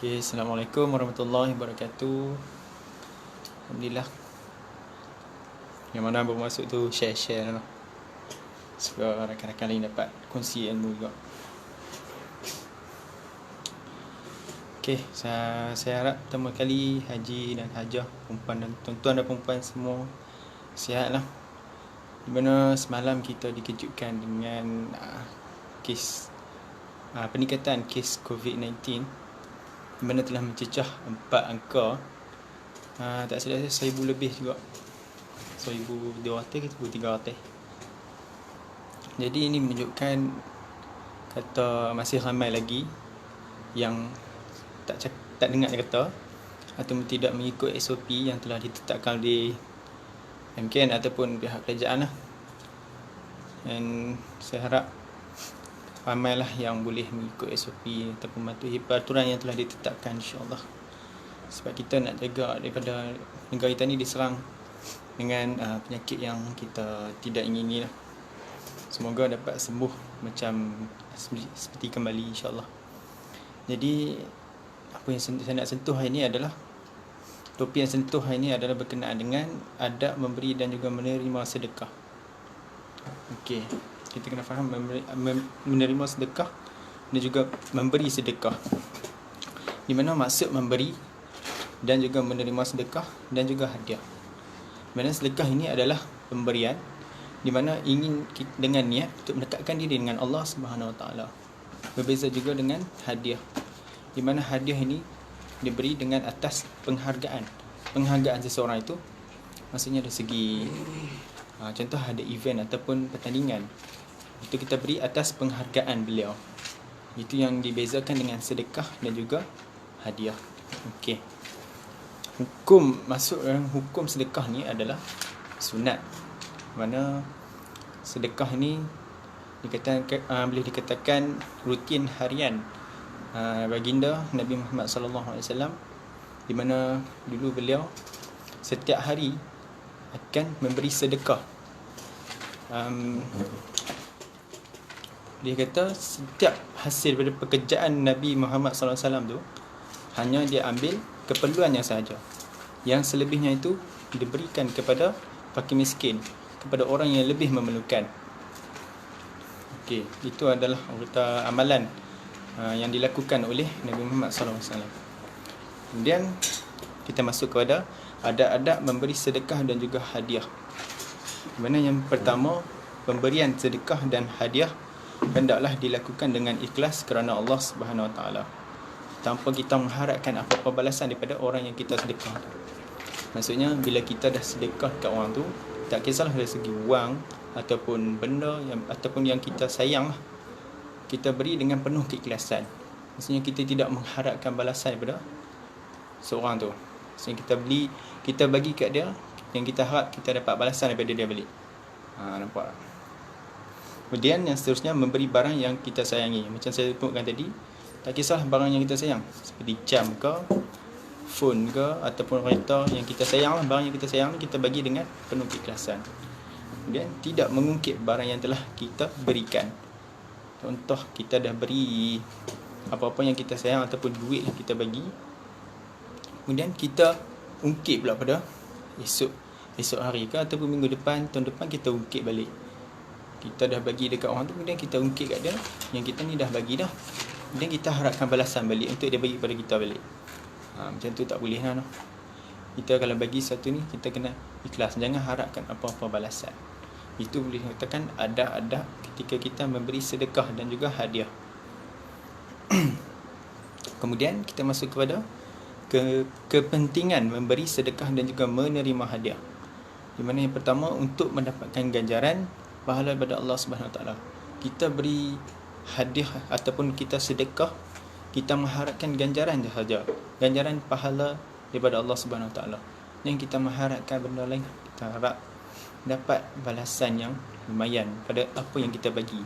Okay, Assalamualaikum warahmatullahi wabarakatuh. Alhamdulillah. Yang mana bermaksud tu share-share lah, supaya rakan-rakan lain dapat kongsi ilmu juga. Okay, saya harap pertama kali haji dan hajah perempuan dan tuan-tuan dan perempuan semua sihat lah. Di mana semalam kita dikejutkan dengan kes peningkatan kes COVID-19, di mana telah mencecah 4 angka. Tak silap saya 1,000 lebih juga, 1,200 ke 1,300. Jadi ini menunjukkan kata masih ramai lagi yang tak dengar kata atau tidak mengikut SOP yang telah ditetapkan oleh MKN ataupun pihak kerajaan lah. Dan saya harap ramailah yang boleh mengikut SOP ataupun mematuhi peraturan yang telah ditetapkan, insyaAllah. Sebab kita nak jaga daripada negara kita ni diserang dengan penyakit yang kita tidak ingini lah. Semoga dapat sembuh macam seperti kembali, insyaAllah. Jadi apa yang saya nak sentuh hari ini adalah, topik yang sentuh hari ini adalah berkenaan dengan adab memberi dan juga menerima sedekah. Okey, kita kena faham menerima sedekah dan juga memberi sedekah. Di mana maksud memberi dan juga menerima sedekah dan juga hadiah. Di mana sedekah ini adalah pemberian di mana ingin dengan niat untuk mendekatkan diri dengan Allah Subhanahu Wa Taala. Berbeza juga dengan hadiah, di mana hadiah ini diberi dengan atas penghargaan seseorang itu. Maksudnya dari segi contoh ada event ataupun pertandingan, itu kita beri atas penghargaan beliau. Itu yang dibezakan dengan sedekah dan juga hadiah. Okey, hukum sedekah ni adalah sunat, mana sedekah ni boleh dikatakan rutin harian baginda Nabi Muhammad SAW, di mana dulu beliau setiap hari akan memberi sedekah. Dia kata setiap hasil daripada pekerjaan Nabi Muhammad SAW tu hanya dia ambil keperluannya sahaja. Yang selebihnya itu diberikan kepada fakir miskin, kepada orang yang lebih memerlukan. Okey, itu adalah amalan yang dilakukan oleh Nabi Muhammad SAW. Kemudian kita masuk kepada adab-adab memberi sedekah dan juga hadiah. Di mana yang pertama, pemberian sedekah dan hadiah hendaklah dilakukan dengan ikhlas kerana Allah Subhanahu Wa Taala, tanpa kita mengharapkan apa-apa balasan daripada orang yang kita sedekah. Maksudnya bila kita dah sedekah kat orang tu, tak kisahlah dari segi wang ataupun benda ataupun yang kita sayang lah, kita beri dengan penuh keikhlasan. Maksudnya kita tidak mengharapkan balasan daripada seorang tu. Maksudnya kita bagi kat dia yang kita harap kita dapat balasan daripada dia balik. Nampak? Kemudian yang seterusnya, memberi barang yang kita sayangi. Macam saya sebutkan tadi, tak kisahlah barang yang kita sayang, seperti jam ke, phone ke, ataupun kereta yang kita sayang lah. Barang yang kita sayang ni kita bagi dengan penuh keikhlasan. Kemudian tidak mengungkit barang yang telah kita berikan. Contoh, kita dah beri apa-apa yang kita sayang ataupun duit yang kita bagi, kemudian kita ungkit pula pada esok hari ke ataupun minggu depan, tahun depan kita ungkit balik. Kita dah bagi dekat orang tu, kemudian kita ungkit kat dia yang kita ni dah bagi dah, kemudian kita harapkan balasan balik untuk dia bagi pada kita balik. Macam tu tak boleh lah. Kita kalau bagi satu ni, kita kena ikhlas, jangan harapkan apa-apa balasan. Itu boleh katakan adab-adab ketika kita memberi sedekah dan juga hadiah. Kemudian kita masuk kepada kepentingan memberi sedekah dan juga menerima hadiah. Di mana yang pertama, untuk mendapatkan ganjaran pahala daripada Allah Subhanahu Wa Taala. Kita beri hadiah ataupun kita sedekah, kita mengharapkan ganjaran sahaja, ganjaran pahala daripada Allah Subhanahu Wa Taala. Yang kita mengharapkan benda lain, kita harap dapat balasan yang lumayan pada apa yang kita bagi.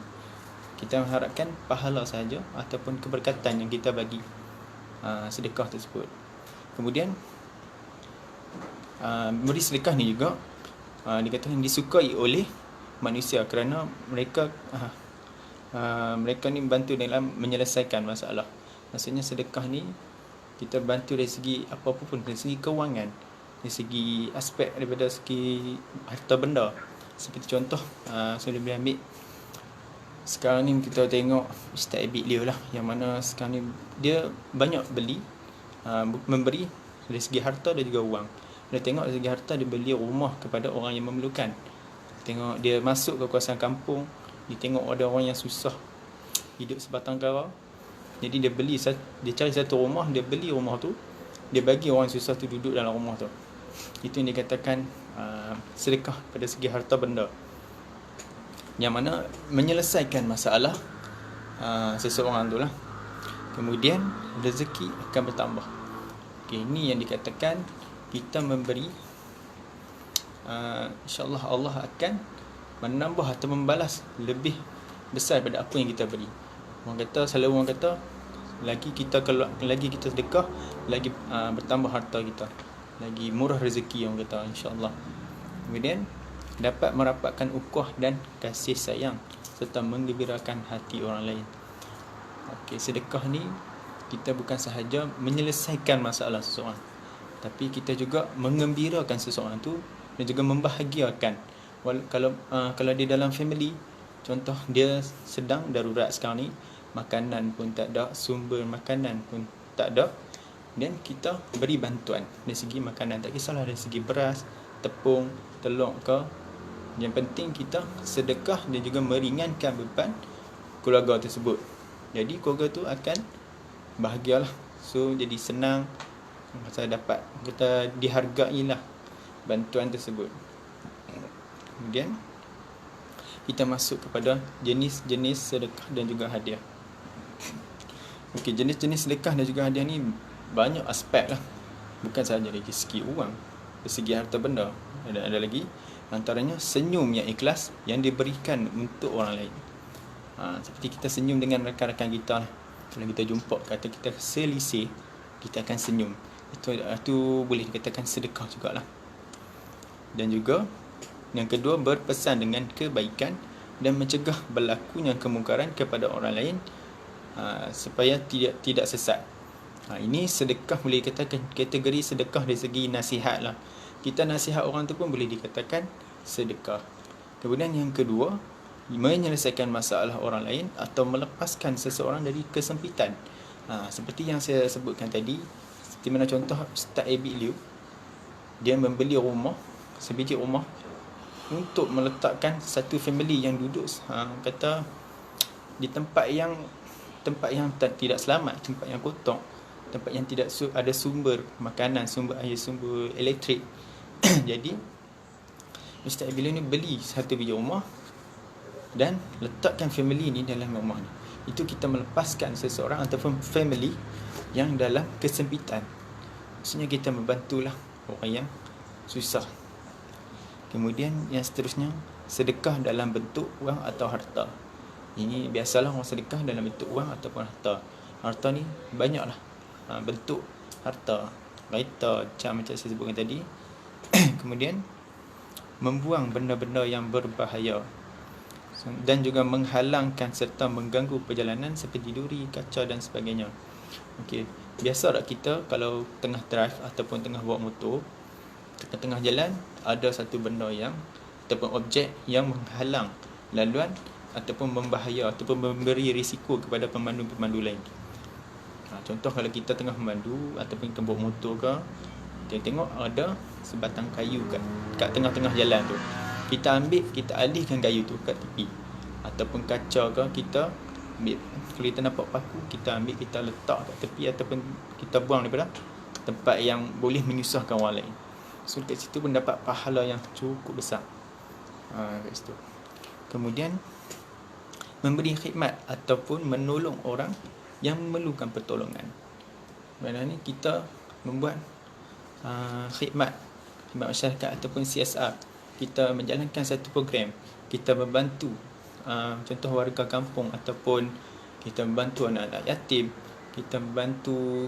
Kita mengharapkan pahala sahaja ataupun keberkatan yang kita bagi sedekah tersebut. Kemudian memberi sedekah ni juga dikatakan disukai oleh manusia kerana mereka ni membantu dalam menyelesaikan masalah. Maksudnya sedekah ni Kita bantu dari segi apa-apa pun, dari segi kewangan, dari segi aspek daripada segi harta benda. Seperti contoh, saya boleh ambil sekarang ni kita tengok Ustaz Abid Leo lah, yang mana sekarang ni dia banyak beli, memberi dari segi harta dan juga wang. Dia tengok dari segi harta, dia beli rumah kepada orang yang memerlukan. Tengok dia masuk ke kawasan kampung, dia tengok ada orang yang susah hidup sebatang kara. Jadi dia cari satu rumah, dia beli rumah tu, dia bagi orang susah tu duduk dalam rumah tu. Itu yang dikatakan sedekah pada segi harta benda, yang mana menyelesaikan masalah seseorang tu lah. Kemudian rezeki akan bertambah. Okay, ini yang dikatakan kita memberi, insyaAllah Allah akan menambah atau membalas lebih besar daripada apa yang kita beri. Orang kata, lagi kita sedekah, lagi bertambah harta kita, lagi murah rezeki, orang kata, insyaAllah. Kemudian dapat merapatkan ukhuwah dan kasih sayang serta menggembirakan hati orang lain. Okey, sedekah ni kita bukan sahaja menyelesaikan masalah seseorang, tapi kita juga mengembirakan seseorang tu dan juga membahagiakan. Kalau dia dalam family, contoh dia sedang darurat sekarang ni, makanan pun tak ada, sumber makanan pun tak ada, dan kita beri bantuan dari segi makanan, tak kisahlah dari segi beras, tepung, telur ke, yang penting kita sedekah dan juga meringankan beban keluarga tersebut. Jadi keluarga tu akan bahagialah. So jadi senang, masa dapat kita dihargailah bantuan tersebut. Kemudian kita masuk kepada jenis-jenis sedekah dan juga hadiah. Okey, jenis-jenis sedekah dan juga hadiah ni banyak aspek lah, bukan sahaja dari segi wang, dari segi harta benda. Ada lagi, antaranya senyum yang ikhlas yang diberikan untuk orang lain. Seperti kita senyum dengan rakan-rakan kita lah. Kalau kita jumpa, kata kita selisih, kita akan senyum. Itu boleh dikatakan sedekah jugalah. Dan juga yang kedua, berpesan dengan kebaikan dan mencegah berlakunya kemungkaran kepada orang lain, supaya tidak sesat. Ini sedekah boleh dikatakan kategori sedekah dari segi nasihat lah. Kita nasihat orang tu pun boleh dikatakan sedekah. Kemudian yang kedua, menyelesaikan masalah orang lain atau melepaskan seseorang dari kesempitan. Seperti yang saya sebutkan tadi, seperti mana contoh Ustaz Abid Liu, dia membeli rumah, sebiji rumah, untuk meletakkan satu family yang duduk kata di tempat yang tidak selamat, tempat yang kotor, tempat yang tidak ada sumber makanan, sumber air, sumber elektrik. Jadi Ustaz Abid Liu ni beli satu biji rumah dan letakkan family ni dalam rumah ni. Itu kita melepaskan seseorang ataupun family yang dalam kesempitan. Maksudnya kita membantulah orang yang susah. Kemudian yang seterusnya, sedekah dalam bentuk wang atau harta. Ini biasalah orang sedekah dalam bentuk wang ataupun harta. Harta ni banyaklah bentuk harta, raita, macam saya sebutkan tadi. Kemudian membuang benda-benda yang berbahaya dan juga menghalangkan serta mengganggu perjalanan seperti duri, kaca dan sebagainya. Okey, biasa tak kita kalau tengah drive ataupun tengah bawa motor, tengah jalan ada satu benda yang ataupun objek yang menghalang laluan ataupun membahaya ataupun memberi risiko kepada pemandu-pemandu lain. Contoh kalau kita tengah memandu ataupun kita bawa motor ke, kita tengok ada sebatang kayu kat tengah-tengah jalan tu. Kita ambil, kita alihkan kayu tu kat tepi, ataupun kaca ke, kita ambil. Kalau kita nampak paku, kita ambil, kita letak kat tepi, ataupun kita buang daripada tempat yang boleh menyusahkan orang lain. So kat situ pun dapat pahala yang cukup besar kat situ. Kemudian memberi khidmat ataupun menolong orang yang memerlukan pertolongan. Maksudnya ni kita membuat khidmat masyarakat ataupun CSR. Kita menjalankan satu program, kita membantu contoh warga kampung, ataupun kita membantu anak-anak yatim, kita membantu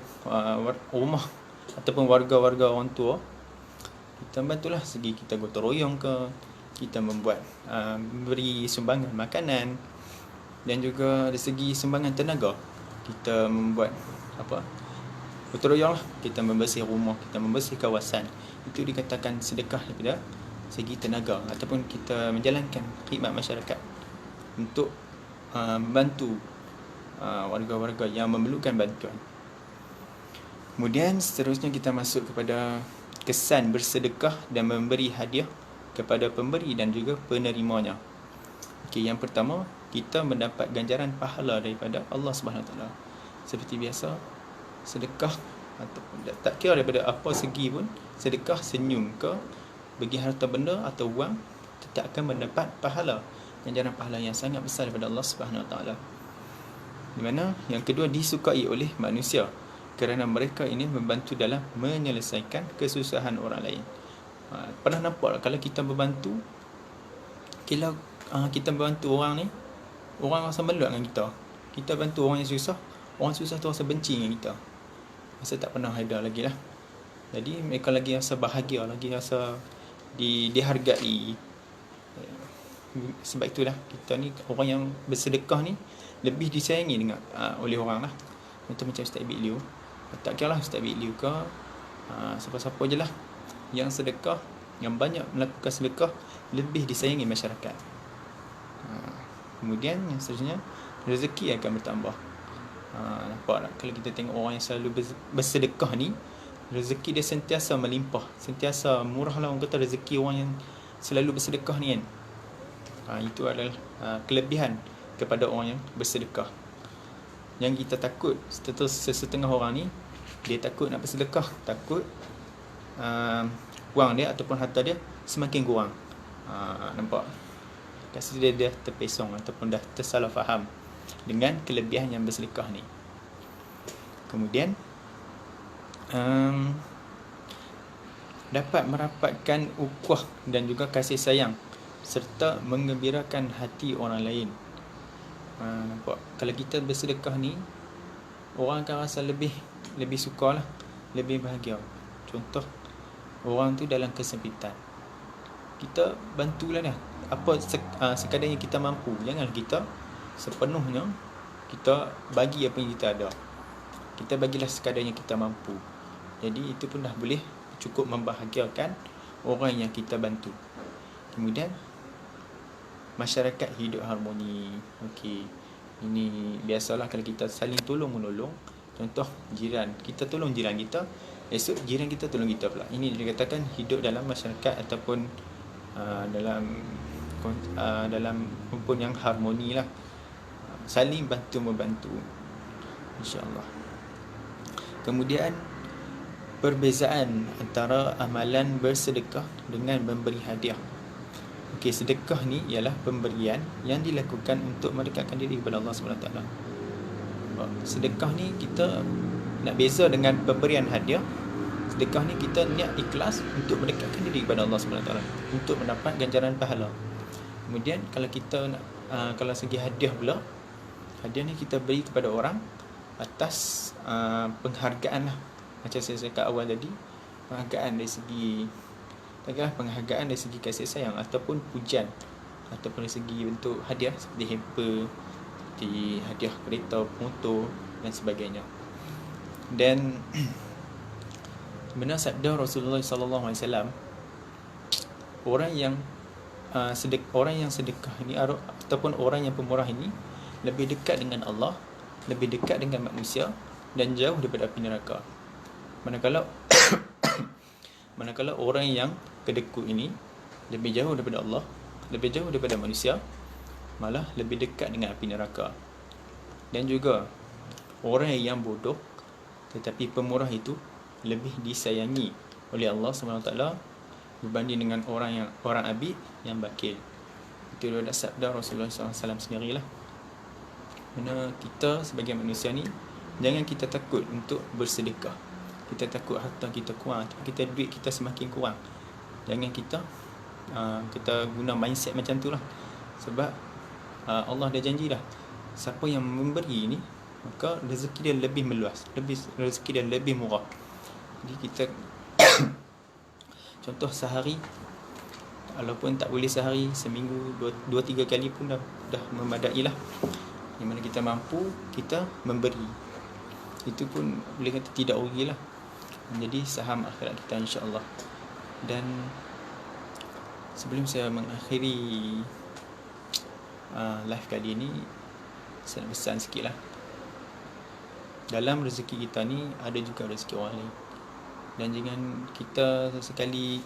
rumah ataupun warga-warga orang tua. Kita membantulah segi kita gotong royong ke, kita membuat beri sumbangan makanan, dan juga dari segi sumbangan tenaga kita membuat gotong royong lah, kita membersih rumah, kita membersih kawasan. Itu dikatakan sedekah daripada segi tenaga, ataupun kita menjalankan khidmat masyarakat untuk membantu warga-warga yang memerlukan bantuan. Kemudian seterusnya kita masuk kepada kesan bersedekah dan memberi hadiah kepada pemberi dan juga penerimanya. Okey, yang pertama, kita mendapat ganjaran pahala daripada Allah Subhanahu Taala. Seperti biasa, sedekah ataupun tak kira daripada apa segi pun, sedekah, senyum ke, bagi harta benda atau wang, tetap akan mendapat pahala, ganjaran pahala yang sangat besar daripada Allah Subhanahu Taala. Di mana yang kedua, disukai oleh manusia kerana mereka ini membantu dalam menyelesaikan kesusahan orang lain. Pernah nampak kalau kita membantu, kalau kita membantu orang ni, orang rasa melut dengan kita. Kita bantu orang yang susah, orang susah tu rasa benci dengan kita, rasa tak pernah ada lagi lah. Jadi mereka lagi rasa bahagia, lagi rasa dihargai. Sebab itulah kita ni, orang yang bersedekah ni lebih disayangi dengan oleh orang lah. Contoh macam Ustaz Bik Liu, tak kira lah Ustaz Bik Liu ke siapa-siapa je lah yang sedekah, yang banyak melakukan sedekah, lebih disayangi masyarakat. Kemudian yang seterusnya, rezeki akan bertambah. Nampak tak? Kalau kita tengok orang yang selalu bersedekah ni, rezeki dia sentiasa melimpah, sentiasa murah lah. Orang kata rezeki orang yang selalu bersedekah ni kan, itu adalah kelebihan kepada orang yang bersedekah. Yang kita takut, setengah orang ni, dia takut nak bersedekah, takut wang dia ataupun harta dia semakin kurang. Nampak? Kasi dia dah terpesong ataupun dah tersalah faham dengan kelebihan yang bersedekah ni. Kemudian dapat merapatkan ukhuwah dan juga kasih sayang serta menggembirakan hati orang lain. Nampak? Kalau kita bersedekah ni, orang akan rasa lebih suka lah, lebih bahagia. Contoh, orang tu dalam kesempitan, kita bantulah dia apa sekadar yang kita mampu. Jangan kita sepenuhnya kita bagi apa yang kita ada. Kita bagilah sekadar yang kita mampu. Jadi itu pun dah boleh cukup membahagiakan orang yang kita bantu. Kemudian masyarakat hidup harmoni. Okey, ini biasalah kalau kita saling tolong menolong. Contoh jiran, kita tolong jiran kita, esok jiran kita tolong kita pula. Ini dikatakan hidup dalam masyarakat ataupun dalam rumpun yang harmoni lah, saling bantu membantu, insya-Allah. Kemudian perbezaan antara amalan bersedekah dengan memberi hadiah. Okey, sedekah ni ialah pemberian yang dilakukan untuk mendekatkan diri kepada Allah SWT. Sedekah ni kita nak beza dengan pemberian hadiah. Sedekah ni kita niat ikhlas untuk mendekatkan diri kepada Allah SWT, untuk mendapat ganjaran pahala. Kemudian kalau kita nak kalau segi hadiah pula, hadiah ni kita beri kepada orang atas penghargaan lah. Macam saya cakap awal tadi, penghargaan dari segi penghargaan dari segi kasih sayang ataupun pujian, ataupun dari segi bentuk hadiah seperti hamper, seperti hadiah kereta, motor dan sebagainya. Dan benar sabda Rasulullah SAW, orang yang sedekah ini ataupun orang yang pemurah ini lebih dekat dengan Allah, lebih dekat dengan manusia dan jauh daripada api neraka. Manakala orang yang kedekut ini lebih jauh daripada Allah, lebih jauh daripada manusia, malah lebih dekat dengan api neraka. Dan juga orang yang bodoh tetapi pemurah itu lebih disayangi oleh Allah SWT berbanding dengan orang abid yang bakil. Itu adalah sabda Rasulullah SAW sendirilah. Mana kita sebagai manusia ni, jangan kita takut untuk bersedekah. Kita takut harta kita kurang, kita duit kita semakin kurang. Jangan kita guna mindset macam tu lah. Sebab Allah dah janji dah, siapa yang memberi ni, maka rezeki dia lebih meluas, rezeki dia lebih murah. Jadi kita contoh sehari, walaupun tak boleh sehari, seminggu 2-3 kali pun dah memadai lah. Di mana kita mampu, kita memberi. itu pun boleh kata tidak rugilah, menjadi saham akhirat kita insya-Allah. Dan sebelum saya mengakhiri live kali ini, saya nak pesan sikit lah. Dalam rezeki kita ni ada juga rezeki orang lain, dan jangan kita sesekali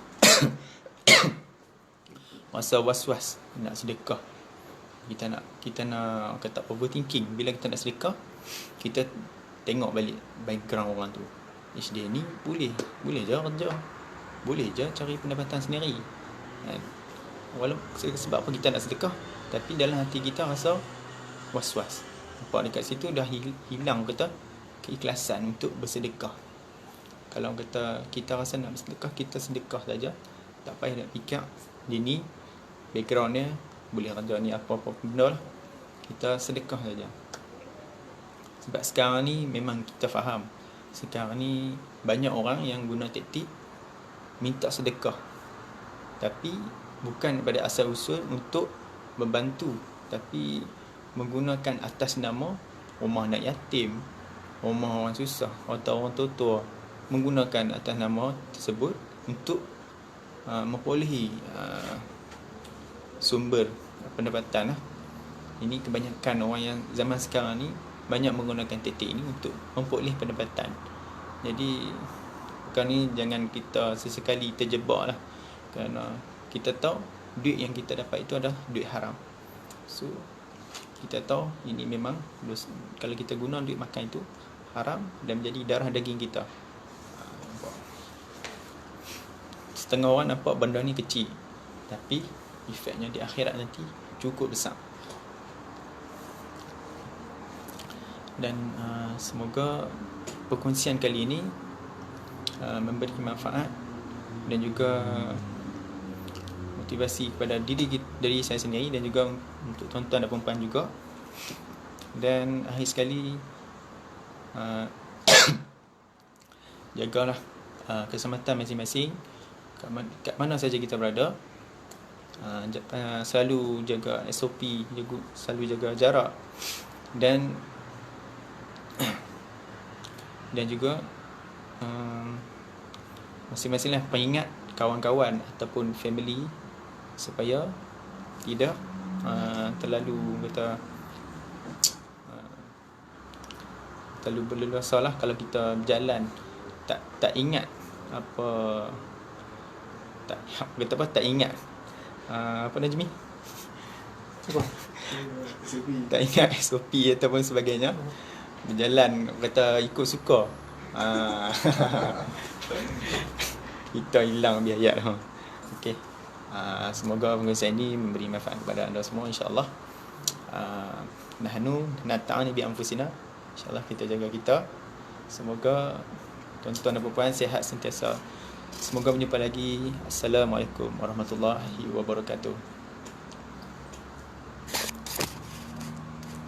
masa was-was nak sedekah, kita nak kata overthinking. Bila kita nak sedekah, kita tengok balik background orang tu. Dia ni boleh je kerja, boleh je cari pendapatan sendiri kan? Walaupun sebab apa kita nak sedekah, tapi dalam hati kita rasa was-was. Nampak dekat situ dah hilang kata keikhlasan untuk bersedekah. Kalau kata kita rasa nak bersedekah, kita sedekah saja, tak payah nak fikir dia ni background dia boleh kerja ni apa-apa benda lah. Kita sedekah saja. Sebab sekarang ni memang kita faham, sekarang ni banyak orang yang guna taktik minta sedekah, tapi bukan pada asal usul untuk membantu, tapi menggunakan atas nama rumah anak yatim, rumah orang susah atau orang tua, menggunakan atas nama tersebut untuk memperolehi sumber pendapatan lah. Ini kebanyakan orang yang zaman sekarang ni banyak menggunakan taktik ini untuk memperoleh pendapatan. Jadi sekarang ni jangan kita sesekali terjebak lah, kerana kita tahu duit yang kita dapat itu adalah duit haram. So kita tahu ini memang kalau kita guna duit makan itu haram dan menjadi darah daging kita. Setengah orang nampak benda ni kecil, tapi efeknya di akhirat nanti cukup besar. Dan semoga perkongsian kali ini memberi manfaat dan juga motivasi kepada diri saya sendiri dan juga untuk tuan-tuan dan puan-puan juga. Dan akhir sekali, jagalah keselamatan masing-masing kat mana saja kita berada. Selalu jaga SOP, selalu jaga jarak, dan juga masing-masinglah pengingat kawan-kawan ataupun family supaya tidak terlalu berleluasa lah. Kalau kita berjalan tak ingat tak ingat apa Najmi? Tak ingat SOP ataupun sebagainya, berjalan kata ikut suka, kita hilang biayat. Okey, semoga pengurusan ini memberi manfaat kepada anda semua insya-Allah. Nahnu nata'ani bi anfusina, insya-Allah kita jaga kita. Semoga tuan-tuan dan puan-puan sihat sentiasa. Semoga berjumpa lagi. Assalamualaikum warahmatullahi wabarakatuh.